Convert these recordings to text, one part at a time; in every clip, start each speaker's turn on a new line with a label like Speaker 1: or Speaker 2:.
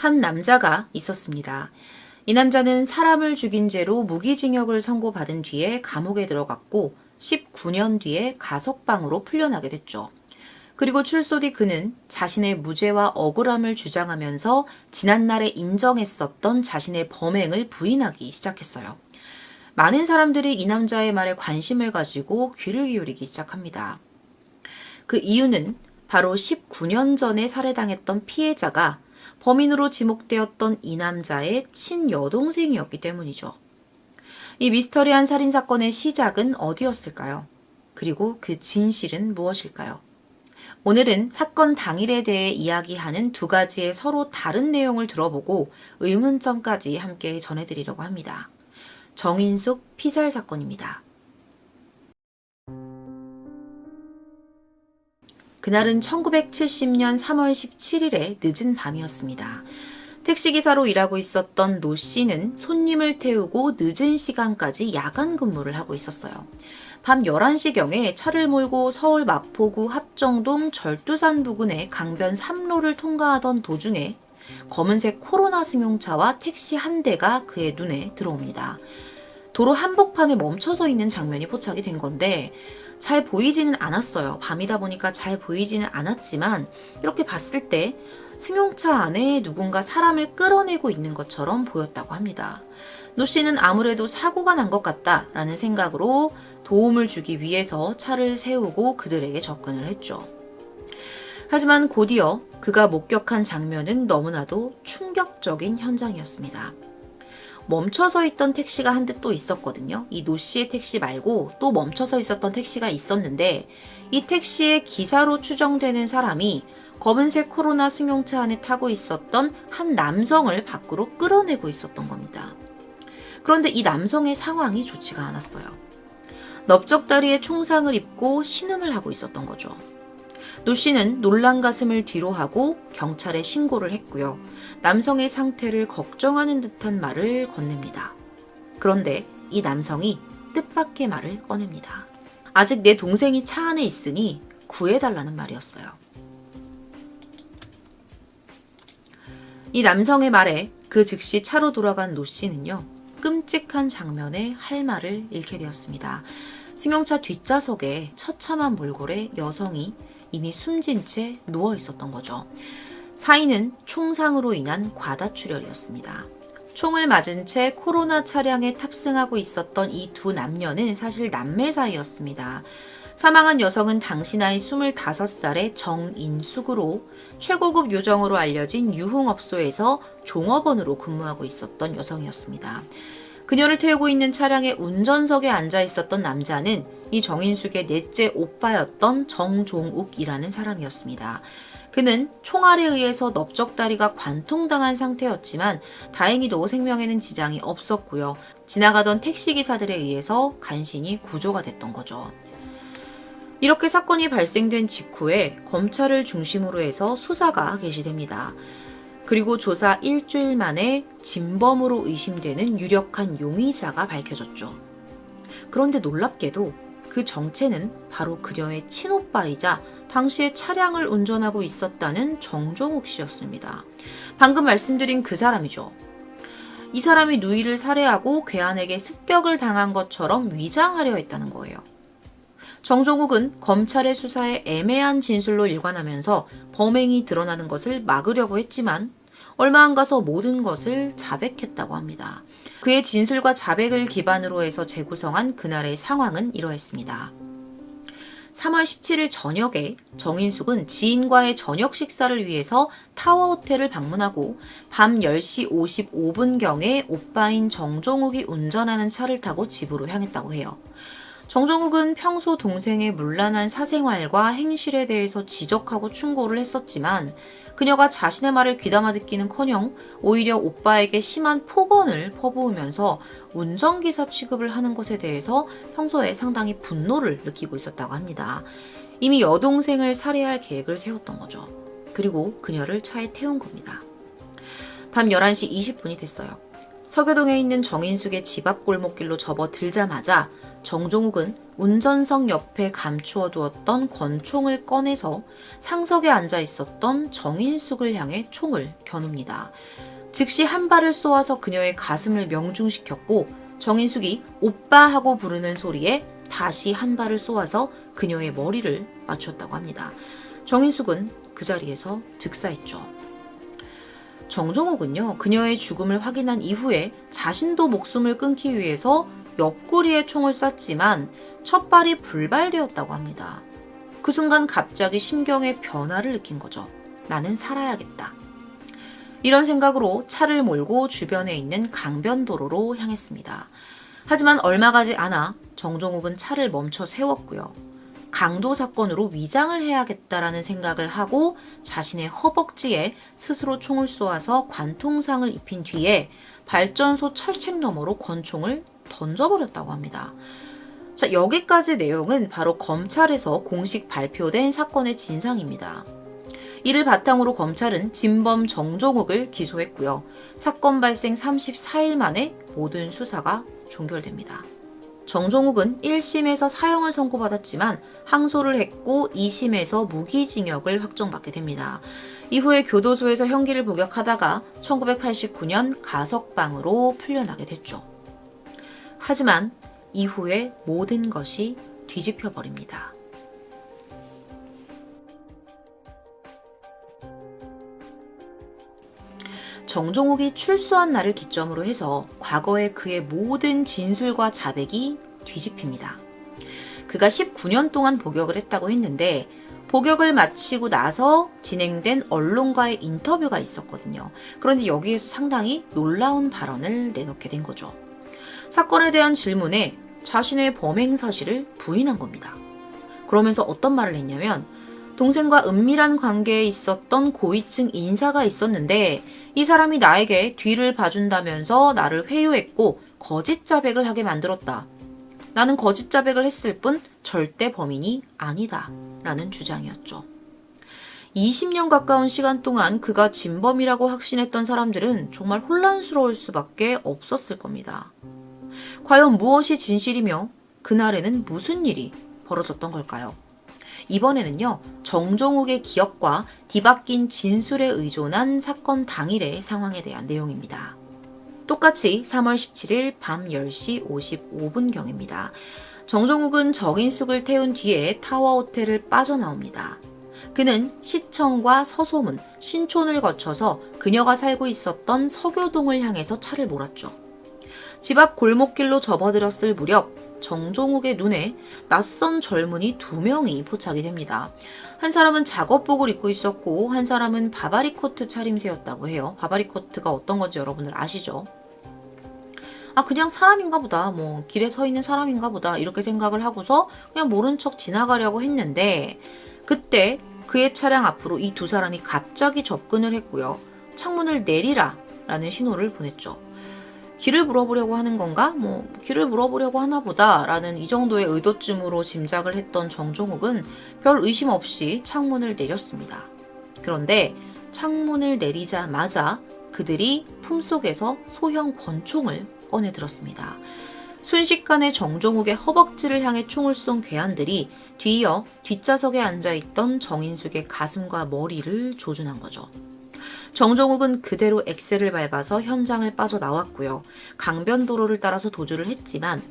Speaker 1: 한 남자가 있었습니다. 이 남자는 사람을 죽인 죄로 무기징역을 선고받은 뒤에 감옥에 들어갔고 19년 뒤에 가석방으로 풀려나게 됐죠. 그리고 출소 뒤 그는 자신의 무죄와 억울함을 주장하면서 지난날에 인정했었던 자신의 범행을 부인하기 시작했어요. 많은 사람들이 이 남자의 말에 관심을 가지고 귀를 기울이기 시작합니다. 그 이유는 바로 19년 전에 살해당했던 피해자가 범인으로 지목되었던 이 남자의 친여동생이었기 때문이죠. 이 미스터리한 살인사건의 시작은 어디였을까요? 그리고 그 진실은 무엇일까요? 오늘은 사건 당일에 대해 이야기하는 두 가지의 서로 다른 내용을 들어보고 의문점까지 함께 전해드리려고 합니다. 정인숙 피살 사건입니다. 그날은 1970년 3월 17일의 늦은 밤이었습니다. 택시기사로 일하고 있었던 노 씨는 손님을 태우고 늦은 시간까지 야간 근무를 하고 있었어요. 밤 11시경에 차를 몰고 서울 마포구 합정동 절두산 부근의 강변 3로를 통과하던 도중에 검은색 코로나 승용차와 택시 한 대가 그의 눈에 들어옵니다. 도로 한복판에 멈춰서 있는 장면이 포착이 된 건데 잘 보이지는 않았어요. 밤이다 보니까 잘 보이지는 않았지만 이렇게 봤을 때 승용차 안에 누군가 사람을 끌어내고 있는 것처럼 보였다고 합니다. 노 씨는 아무래도 사고가 난 것 같다라는 생각으로 도움을 주기 위해서 차를 세우고 그들에게 접근을 했죠. 하지만 곧이어 그가 목격한 장면은 너무나도 충격적인 현장이었습니다. 멈춰서 있던 택시가 한 대 또 있었거든요. 이 노 씨의 택시 말고 또 멈춰서 있었던 택시가 있었는데 이 택시의 기사로 추정되는 사람이 검은색 코로나 승용차 안에 타고 있었던 한 남성을 밖으로 끌어내고 있었던 겁니다. 그런데 이 남성의 상황이 좋지가 않았어요. 넓적다리에 총상을 입고 신음을 하고 있었던 거죠. 노 씨는 놀란 가슴을 뒤로 하고 경찰에 신고를 했고요. 남성의 상태를 걱정하는 듯한 말을 건넵니다. 그런데 이 남성이 뜻밖의 말을 꺼냅니다. 아직 내 동생이 차 안에 있으니 구해달라는 말이었어요. 이 남성의 말에 그 즉시 차로 돌아간 노 씨는요. 끔찍한 장면에 할 말을 잃게 되었습니다. 승용차 뒷좌석에 처참한 몰골의 여성이 이미 숨진 채 누워 있었던 거죠. 사인은 총상으로 인한 과다출혈이었습니다. 총을 맞은 채 코로나 차량에 탑승하고 있었던 이 두 남녀는 사실 남매 사이였습니다. 사망한 여성은 당시 나이 25살의 정인숙으로 최고급 요정으로 알려진 유흥업소에서 종업원으로 근무하고 있었던 여성이었습니다. 그녀를 태우고 있는 차량의 운전석에 앉아 있었던 남자는 이 정인숙의 넷째 오빠였던 정종욱이라는 사람이었습니다. 그는 총알에 의해서 넓적다리가 관통당한 상태였지만 다행히도 생명에는 지장이 없었고요. 지나가던 택시기사들에 의해서 간신히 구조가 됐던 거죠. 이렇게 사건이 발생된 직후에 검찰을 중심으로 해서 수사가 개시됩니다. 그리고 조사 일주일 만에 진범으로 의심되는 유력한 용의자가 밝혀졌죠. 그런데 놀랍게도 그 정체는 바로 그녀의 친오빠이자 당시에 차량을 운전하고 있었다는 정종욱 씨였습니다. 방금 말씀드린 그 사람이죠. 이 사람이 누이를 살해하고 괴한에게 습격을 당한 것처럼 위장하려 했다는 거예요. 정종욱은 검찰의 수사에 애매한 진술로 일관하면서 범행이 드러나는 것을 막으려고 했지만 얼마 안 가서 모든 것을 자백했다고 합니다. 그의 진술과 자백을 기반으로 해서 재구성한 그날의 상황은 이러했습니다. 3월 17일 저녁에 정인숙은 지인과의 저녁 식사를 위해서 타워호텔을 방문하고 밤 10시 55분경에 오빠인 정종욱이 운전하는 차를 타고 집으로 향했다고 해요. 정종욱은 평소 동생의 문란한 사생활과 행실에 대해서 지적하고 충고를 했었지만 그녀가 자신의 말을 귀담아 듣기는커녕 오히려 오빠에게 심한 폭언을 퍼부으면서 운전기사 취급을 하는 것에 대해서 평소에 상당히 분노를 느끼고 있었다고 합니다. 이미 여동생을 살해할 계획을 세웠던 거죠. 그리고 그녀를 차에 태운 겁니다. 밤 11시 20분이 됐어요. 서교동에 있는 정인숙의 집 앞 골목길로 접어들자마자 정종욱은 운전석 옆에 감추어 두었던 권총을 꺼내서 상석에 앉아 있었던 정인숙을 향해 총을 겨눕니다. 즉시 한 발을 쏘아서 그녀의 가슴을 명중시켰고 정인숙이 오빠 하고 부르는 소리에 다시 한 발을 쏘아서 그녀의 머리를 맞췄다고 합니다. 정인숙은 그 자리에서 즉사했죠. 정종욱은요, 그녀의 죽음을 확인한 이후에 자신도 목숨을 끊기 위해서 옆구리에 총을 쐈지만 첫 발이 불발되었다고 합니다. 그 순간 갑자기 심경의 변화를 느낀 거죠. 나는 살아야겠다. 이런 생각으로 차를 몰고 주변에 있는 강변도로로 향했습니다. 하지만 얼마 가지 않아 정종욱은 차를 멈춰 세웠고요. 강도 사건으로 위장을 해야겠다라는 생각을 하고 자신의 허벅지에 스스로 총을 쏘아서 관통상을 입힌 뒤에 발전소 철책 너머로 권총을 던져버렸다고 합니다. 자, 여기까지 내용은 바로 검찰에서 공식 발표된 사건의 진상입니다. 이를 바탕으로 검찰은 진범 정종욱을 기소했고요. 사건 발생 34일 만에 모든 수사가 종결됩니다. 정종욱은 1심에서 사형을 선고받았지만 항소를 했고 2심에서 무기징역을 확정받게 됩니다. 이후에 교도소에서 형기를 복역하다가 1989년 가석방으로 풀려나게 됐죠. 하지만 이후에 모든 것이 뒤집혀 버립니다. 정종욱이 출소한 날을 기점으로 해서 과거의 그의 모든 진술과 자백이 뒤집힙니다. 그가 19년 동안 복역을 했다고 했는데 복역을 마치고 나서 진행된 언론과의 인터뷰가 있었거든요. 그런데 여기에서 상당히 놀라운 발언을 내놓게 된 거죠. 사건에 대한 질문에 자신의 범행 사실을 부인한 겁니다. 그러면서 어떤 말을 했냐면 동생과 은밀한 관계에 있었던 고위층 인사가 있었는데 이 사람이 나에게 뒤를 봐준다면서 나를 회유했고 거짓 자백을 하게 만들었다. 나는 거짓 자백을 했을 뿐 절대 범인이 아니다. 라는 주장이었죠. 20년 가까운 시간 동안 그가 진범이라고 확신했던 사람들은 정말 혼란스러울 수밖에 없었을 겁니다. 과연 무엇이 진실이며 그날에는 무슨 일이 벌어졌던 걸까요? 이번에는요, 정종욱의 기억과 뒤바뀐 진술에 의존한 사건 당일의 상황에 대한 내용입니다. 똑같이 3월 17일 밤 10시 55분경입니다. 정종욱은 정인숙을 태운 뒤에 타워호텔을 빠져나옵니다. 그는 시청과 서소문, 신촌을 거쳐서 그녀가 살고 있었던 서교동을 향해서 차를 몰았죠. 집 앞 골목길로 접어들었을 무렵 정종욱의 눈에 낯선 젊은이 2명이 포착이 됩니다. 한 사람은 작업복을 입고 있었고 한 사람은 바바리 코트 차림새였다고 해요. 바바리 코트가 어떤 건지 여러분들 아시죠? 아, 그냥 사람인가 보다, 길에 서 있는 사람인가 보다 이렇게 생각을 하고서 그냥 모른 척 지나가려고 했는데 그때 그의 차량 앞으로 이 2사람이 갑자기 접근을 했고요. 창문을 내리라 라는 신호를 보냈죠. 길을 물어보려고 하는 건가? 길을 물어보려고 하나 보다 라는 이 정도의 의도쯤으로 짐작을 했던 정종욱은 별 의심 없이 창문을 내렸습니다. 그런데 창문을 내리자마자 그들이 품속에서 소형 권총을 꺼내 들었습니다. 순식간에 정종욱의 허벅지를 향해 총을 쏜 괴한들이 뒤이어 뒷좌석에 앉아있던 정인숙의 가슴과 머리를 조준한 거죠. 정종욱은 그대로 엑셀을 밟아서 현장을 빠져나왔고요. 강변도로를 따라서 도주를 했지만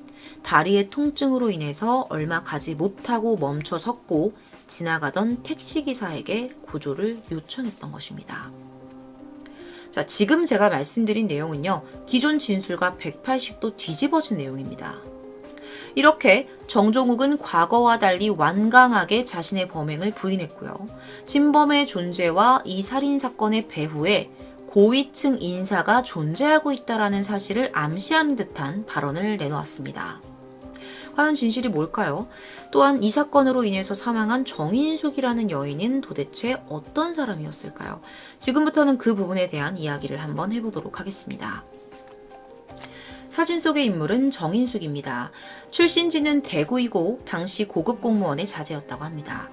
Speaker 1: 다리의 통증으로 인해서 얼마 가지 못하고 멈춰 섰고 지나가던 택시기사에게 구조를 요청했던 것입니다. 자, 지금 제가 말씀드린 내용은요, 기존 진술과 180도 뒤집어진 내용입니다. 이렇게 정종욱은 과거와 달리 완강하게 자신의 범행을 부인했고요. 진범의 존재와 이 살인사건의 배후에 고위층 인사가 존재하고 있다는 사실을 암시하는 듯한 발언을 내놓았습니다. 과연 진실이 뭘까요? 또한 이 사건으로 인해서 사망한 정인숙이라는 여인은 도대체 어떤 사람이었을까요? 지금부터는 그 부분에 대한 이야기를 한번 해보도록 하겠습니다. 사진 속의 인물은 정인숙입니다. 출신지는 대구이고 당시 고급 공무원의 자제였다고 합니다.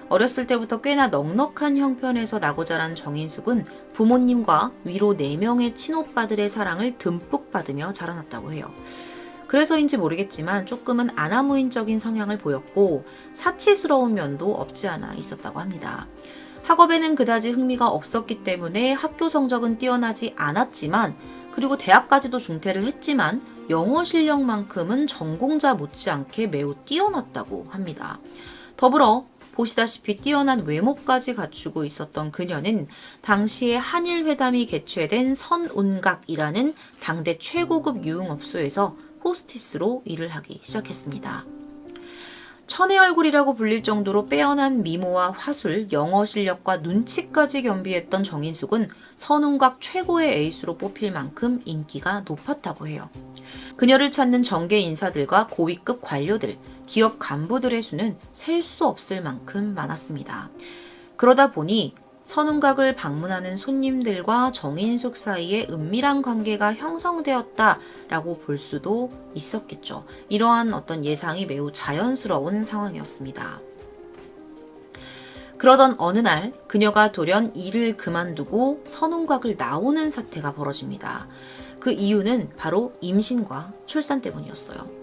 Speaker 1: 어렸을 때부터 꽤나 넉넉한 형편에서 나고 자란 정인숙은 부모님과 위로 4명의 친오빠들의 사랑을 듬뿍 받으며 자라났다고 해요. 그래서인지 모르겠지만 조금은 아나무인적인 성향을 보였고 사치스러운 면도 없지 않아 있었다고 합니다. 학업에는 그다지 흥미가 없었기 때문에 학교 성적은 뛰어나지 않았지만 그리고 대학까지도 중퇴를 했지만 영어 실력만큼은 전공자 못지않게 매우 뛰어났다고 합니다. 더불어 보시다시피 뛰어난 외모까지 갖추고 있었던 그녀는 당시에 한일회담이 개최된 선운각이라는 당대 최고급 유흥업소에서 호스티스로 일을 하기 시작했습니다. 천의 얼굴이라고 불릴 정도로 빼어난 미모와 화술, 영어 실력과 눈치까지 겸비했던 정인숙은 선운각 최고의 에이스로 뽑힐 만큼 인기가 높았다고 해요. 그녀를 찾는 정계 인사들과 고위급 관료들, 기업 간부들의 수는 셀 수 없을 만큼 많았습니다. 그러다 보니 선운각을 방문하는 손님들과 정인숙 사이에 은밀한 관계가 형성되었다라고 볼 수도 있었겠죠. 이러한 어떤 예상이 매우 자연스러운 상황이었습니다. 그러던 어느 날 그녀가 돌연 일을 그만두고 선운각을 나오는 사태가 벌어집니다. 그 이유는 바로 임신과 출산 때문이었어요.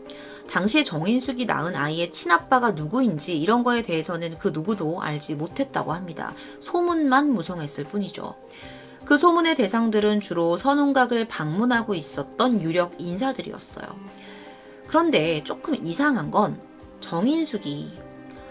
Speaker 1: 당시에 정인숙이 낳은 아이의 친아빠가 누구인지 이런 거에 대해서는 그 누구도 알지 못했다고 합니다. 소문만 무성했을 뿐이죠. 그 소문의 대상들은 주로 선운각을 방문하고 있었던 유력 인사들이었어요. 그런데 조금 이상한 건 정인숙이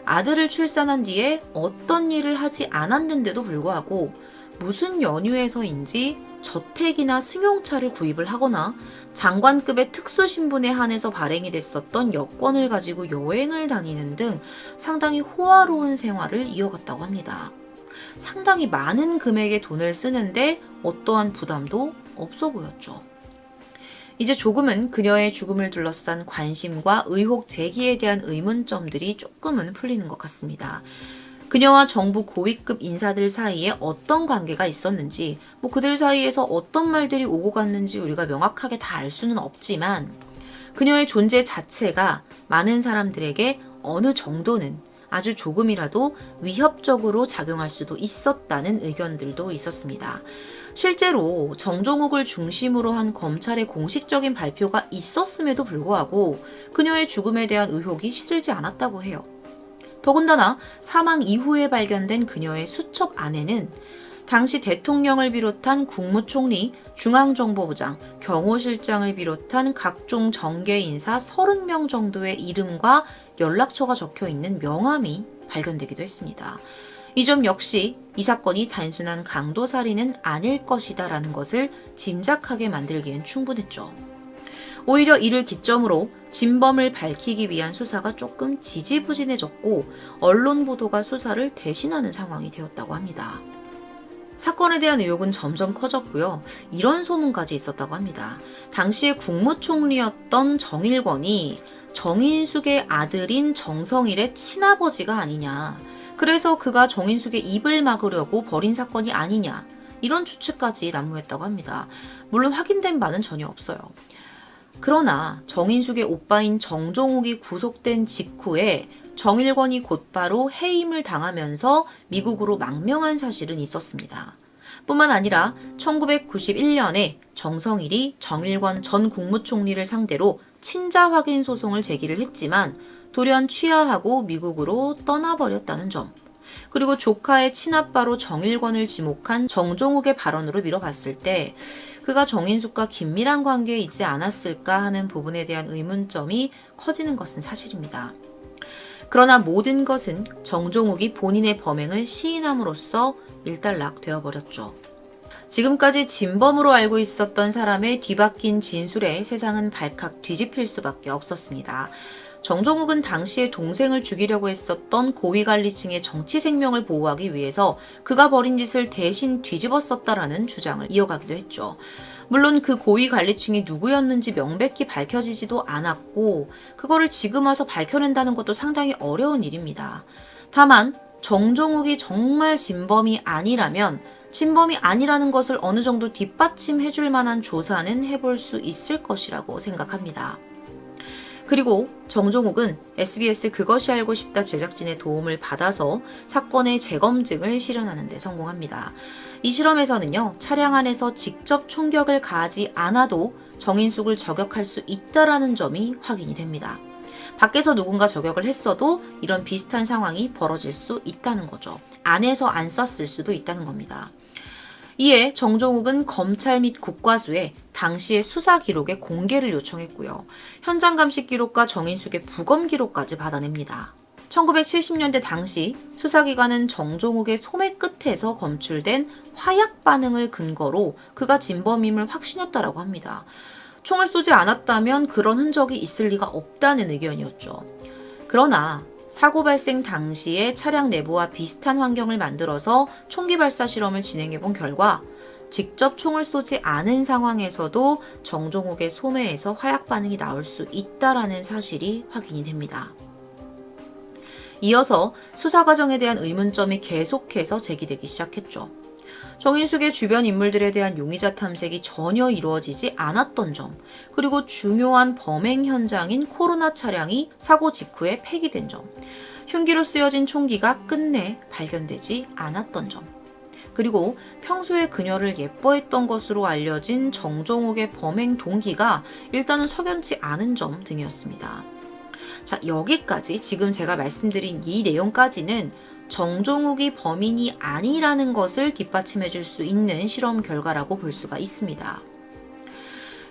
Speaker 1: 아들을 출산한 뒤에 어떤 일을 하지 않았는데도 불구하고 무슨 연유에서인지 저택이나 승용차를 구입을 하거나 장관급의 특수신분에 한해서 발행이 됐었던 여권을 가지고 여행을 다니는 등 상당히 호화로운 생활을 이어갔다고 합니다. 상당히 많은 금액의 돈을 쓰는데 어떠한 부담도 없어 보였죠. 이제 조금은 그녀의 죽음을 둘러싼 관심과 의혹 제기에 대한 의문점들이 조금은 풀리는 것 같습니다. 그녀와 정부 고위급 인사들 사이에 어떤 관계가 있었는지, 그들 사이에서 어떤 말들이 오고 갔는지 우리가 명확하게 다 알 수는 없지만 그녀의 존재 자체가 많은 사람들에게 어느 정도는 아주 조금이라도 위협적으로 작용할 수도 있었다는 의견들도 있었습니다. 실제로 정종욱을 중심으로 한 검찰의 공식적인 발표가 있었음에도 불구하고 그녀의 죽음에 대한 의혹이 시들지 않았다고 해요. 더군다나 사망 이후에 발견된 그녀의 수첩 안에는 당시 대통령을 비롯한 국무총리, 중앙정보부장, 경호실장을 비롯한 각종 정계 인사 30명 정도의 이름과 연락처가 적혀 있는 명함이 발견되기도 했습니다. 이 점 역시 이 사건이 단순한 강도살인은 아닐 것이다라는 것을 짐작하게 만들기엔 충분했죠. 오히려 이를 기점으로 진범을 밝히기 위한 수사가 조금 지지부진해졌고 언론 보도가 수사를 대신하는 상황이 되었다고 합니다. 사건에 대한 의혹은 점점 커졌고요. 이런 소문까지 있었다고 합니다. 당시에 국무총리였던 정일권이 정인숙의 아들인 정성일의 친아버지가 아니냐. 그래서 그가 정인숙의 입을 막으려고 벌인 사건이 아니냐. 이런 추측까지 난무했다고 합니다. 물론 확인된 바는 전혀 없어요. 그러나 정인숙의 오빠인 정종욱이 구속된 직후에 정일권이 곧바로 해임을 당하면서 미국으로 망명한 사실은 있었습니다. 뿐만 아니라 1991년에 정성일이 정일권 전 국무총리를 상대로 친자 확인 소송을 제기를 했지만 돌연 취하하고 미국으로 떠나버렸다는 점, 그리고 조카의 친아빠로 정일권을 지목한 정종욱의 발언으로 미뤄봤을 때 그가 정인숙과 긴밀한 관계에 있지 않았을까 하는 부분에 대한 의문점이 커지는 것은 사실입니다. 그러나 모든 것은 정종욱이 본인의 범행을 시인함으로써 일단락 되어버렸죠. 지금까지 진범으로 알고 있었던 사람의 뒤바뀐 진술에 세상은 발칵 뒤집힐 수밖에 없었습니다. 정종욱은 당시에 동생을 죽이려고 했었던 고위관리층의 정치 생명을 보호하기 위해서 그가 벌인 짓을 대신 뒤집었었다라는 주장을 이어가기도 했죠. 물론 그 고위관리층이 누구였는지 명백히 밝혀지지도 않았고 그거를 지금 와서 밝혀낸다는 것도 상당히 어려운 일입니다. 다만 정종욱이 정말 진범이 아니라면 진범이 아니라는 것을 어느 정도 뒷받침해줄 만한 조사는 해볼 수 있을 것이라고 생각합니다. 그리고 정종욱은 SBS 그것이 알고 싶다 제작진의 도움을 받아서 사건의 재검증을 실현하는 데 성공합니다. 이 실험에서는요, 차량 안에서 직접 총격을 가하지 않아도 정인숙을 저격할 수 있다라는 점이 확인이 됩니다. 밖에서 누군가 저격을 했어도 이런 비슷한 상황이 벌어질 수 있다는 거죠. 안에서 안 쐈을 수도 있다는 겁니다. 이에 정종욱은 검찰 및 국과수에 당시의 수사 기록의 공개를 요청했고요. 현장 감식 기록과 정인숙의 부검 기록까지 받아냅니다. 1970년대 당시 수사기관은 정종욱의 소매 끝에서 검출된 화약 반응을 근거로 그가 진범임을 확신했다라고 합니다. 총을 쏘지 않았다면 그런 흔적이 있을 리가 없다는 의견이었죠. 그러나 사고 발생 당시에 차량 내부와 비슷한 환경을 만들어서 총기 발사 실험을 진행해 본 결과 직접 총을 쏘지 않은 상황에서도 정종욱의 소매에서 화약 반응이 나올 수 있다라는 사실이 확인이 됩니다. 이어서 수사 과정에 대한 의문점이 계속해서 제기되기 시작했죠. 정인숙의 주변 인물들에 대한 용의자 탐색이 전혀 이루어지지 않았던 점, 그리고 중요한 범행 현장인 코로나 차량이 사고 직후에 폐기된 점, 흉기로 쓰여진 총기가 끝내 발견되지 않았던 점, 그리고 평소에 그녀를 예뻐했던 것으로 알려진 정종욱의 범행 동기가 일단은 석연치 않은 점 등이었습니다. 자, 여기까지 지금 제가 말씀드린 이 내용까지는 정종욱이 범인이 아니라는 것을 뒷받침해 줄 수 있는 실험 결과라고 볼 수가 있습니다.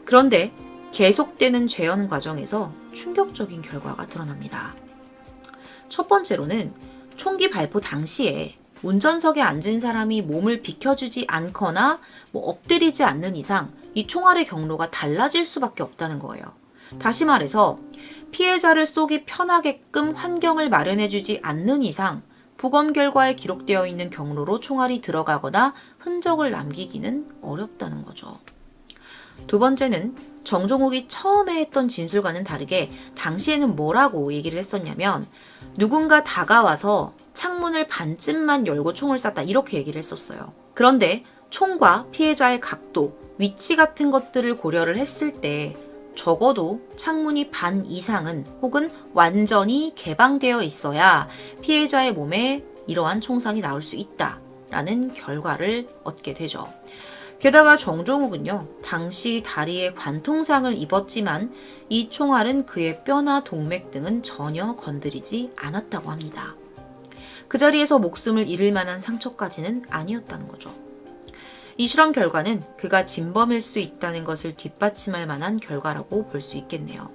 Speaker 1: 그런데 계속되는 재현 과정에서 충격적인 결과가 드러납니다. 첫 번째로는 총기 발포 당시에 운전석에 앉은 사람이 몸을 비켜주지 않거나 엎드리지 않는 이상 이 총알의 경로가 달라질 수밖에 없다는 거예요. 다시 말해서 피해자를 쏘기 편하게끔 환경을 마련해주지 않는 이상 부검 결과에 기록되어 있는 경로로 총알이 들어가거나 흔적을 남기기는 어렵다는 거죠. 두 번째는 정종욱이 처음에 했던 진술과는 다르게 당시에는 뭐라고 얘기를 했었냐면 누군가 다가와서 창문을 반쯤만 열고 총을 쐈다 이렇게 얘기를 했었어요. 그런데 총과 피해자의 각도, 위치 같은 것들을 고려를 했을 때 적어도 창문이 반 이상은 혹은 완전히 개방되어 있어야 피해자의 몸에 이러한 총상이 나올 수 있다라는 결과를 얻게 되죠. 게다가 정종욱은요, 당시 다리에 관통상을 입었지만 이 총알은 그의 뼈나 동맥 등은 전혀 건드리지 않았다고 합니다. 그 자리에서 목숨을 잃을 만한 상처까지는 아니었다는 거죠. 이 실험 결과는 그가 진범일 수 있다는 것을 뒷받침할 만한 결과라고 볼 수 있겠네요.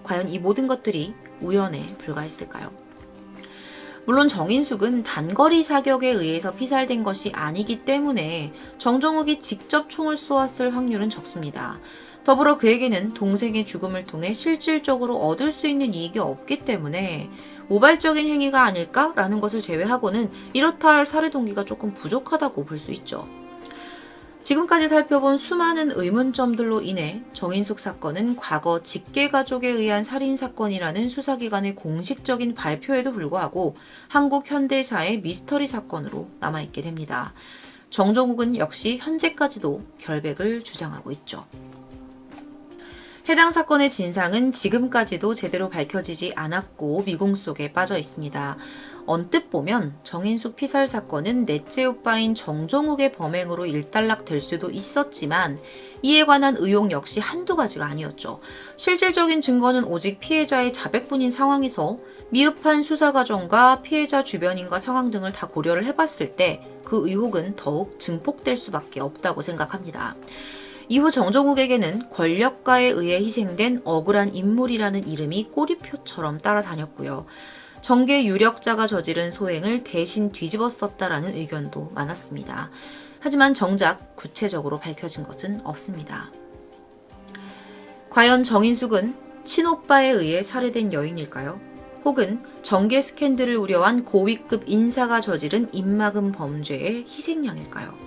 Speaker 1: 과연 이 모든 것들이 우연에 불과했을까요? 물론 정인숙은 단거리 사격에 의해서 피살된 것이 아니기 때문에 정종욱이 직접 총을 쏘았을 확률은 적습니다. 더불어 그에게는 동생의 죽음을 통해 실질적으로 얻을 수 있는 이익이 없기 때문에 우발적인 행위가 아닐까라는 것을 제외하고는 이렇다 할 살해 동기가 조금 부족하다고 볼 수 있죠. 지금까지 살펴본 수많은 의문점들로 인해 정인숙 사건은 과거 직계가족에 의한 살인사건이라는 수사기관의 공식적인 발표에도 불구하고 한국 현대사의 미스터리 사건으로 남아있게 됩니다. 정종욱은 역시 현재까지도 결백을 주장하고 있죠. 해당 사건의 진상은 지금까지도 제대로 밝혀지지 않았고 미궁 속에 빠져 있습니다. 언뜻 보면 정인숙 피살 사건은 넷째 오빠인 정종욱의 범행으로 일단락될 수도 있었지만 이에 관한 의혹 역시 한두 가지가 아니었죠. 실질적인 증거는 오직 피해자의 자백뿐인 상황에서 미흡한 수사 과정과 피해자 주변인과 상황 등을 다 고려를 해봤을 때 그 의혹은 더욱 증폭될 수밖에 없다고 생각합니다. 이후 정종욱에게는 권력가에 의해 희생된 억울한 인물이라는 이름이 꼬리표처럼 따라다녔고요. 정계 유력자가 저지른 소행을 대신 뒤집었었다라는 의견도 많았습니다. 하지만 정작 구체적으로 밝혀진 것은 없습니다. 과연 정인숙은 친오빠에 의해 살해된 여인일까요? 혹은 정계 스캔들을 우려한 고위급 인사가 저지른 입막음 범죄의 희생양일까요?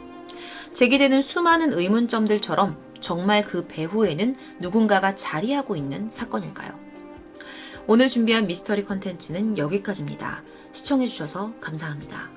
Speaker 1: 제기되는 수많은 의문점들처럼 정말 그 배후에는 누군가가 자리하고 있는 사건일까요? 오늘 준비한 미스터리 컨텐츠는 여기까지입니다. 시청해주셔서 감사합니다.